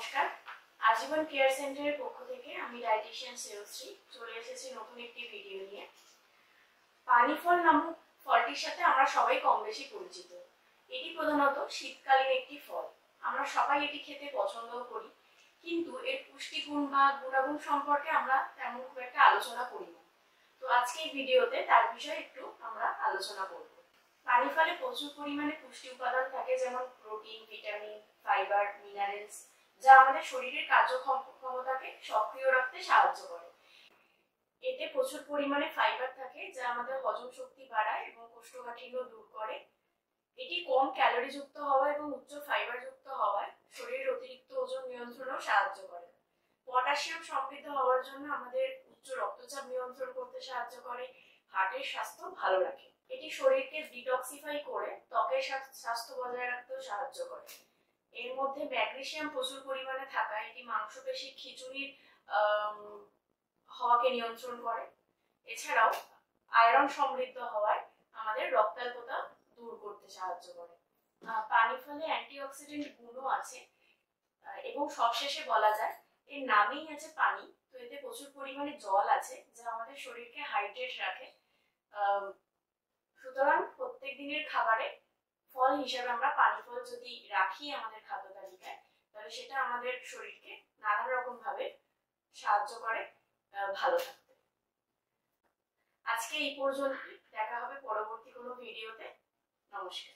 নমস্কার, আজীবন কেয়ার সেন্টারের পক্ষ থেকে আমি ডায়েটিশিয়ান শ্রেয়শ্রী চলে এসেছি নতুন একটি ভিডিও নিয়ে। পানি ফল নামক ফলটির সাথে আমরা সবাই কম বেশি পরিচিত। এটি প্রধানত শীতকালীন একটি ফল। আমরা সবাই এটি খেতে পছন্দ করি, কিন্তু এর পুষ্টিগুণ বা গুণাগুণ সম্পর্কে আমরা তেমন খুব একটা আলোচনা করি না। তো আজকে এই ভিডিওতে তার বিষয়ে একটু আমরা আলোচনা করব। পানি ফলে প্রচুর পরিমাণে পুষ্টি উপাদান থাকে, যেমন প্রোটিন, ভিটামিন, ফাইবার, মিনারেলস, যা আমাদের শরীরের কার্যক্ষমতাকে সক্রিয় রাখতে সাহায্য করে। এতে প্রচুর পরিমাণে ফাইবার থাকে, যা আমাদের হজম শক্তি বাড়ায় এবং কোষ্ঠকাঠিন্য দূর করে। এটি কম ক্যালোরি যুক্ত হওয়া এবং উচ্চ ফাইবার যুক্ত হওয়ায় শরীরের অতিরিক্ত ওজন নিয়ন্ত্রণেও সাহায্য করে। পটাশিয়াম সমৃদ্ধ হওয়ার জন্য আমাদের উচ্চ রক্তচাপ নিয়ন্ত্রণ করতে সাহায্য করে, হার্টের স্বাস্থ্য ভালো রাখে। এটি শরীরকে ডিটক্সিফাই করে ত্বকের স্বাস্থ্য বজায় রাখতেও সাহায্য করে। এর মধ্যে ম্যাগনেসিয়াম প্রচুর পরিমাণে থাকায় এটি মাংসপেশি খিচুড়ির হওয়াকে নিয়ন্ত্রণ করে। এছাড়াও আয়রন সমৃদ্ধ হওয়ায় আমাদের রক্তাল্পতা দূর করতে সাহায্য করে। পানি ফলে অ্যান্টিঅক্সিডেন্ট গুণও আছে এবং সবশেষে বলা যায় এর নামেই আছে পানি, তো এতে প্রচুর পরিমাণে জল আছে, যা আমাদের শরীরকে হাইড্রেট রাখে। সুতরাং প্রত্যেক দিনের খাবারে ফল হিসেবে আমরা পানি ফল যদি রাখি আমাদের খাদ্য তালিকায়, তাহলে সেটা আমাদের শরীরকে নানা রকম ভাবে সাহায্য করে ভালো থাকতে। আজকে এই পর্যন্ত, দেখা হবে পরবর্তী কোনো ভিডিওতে। নমস্কার।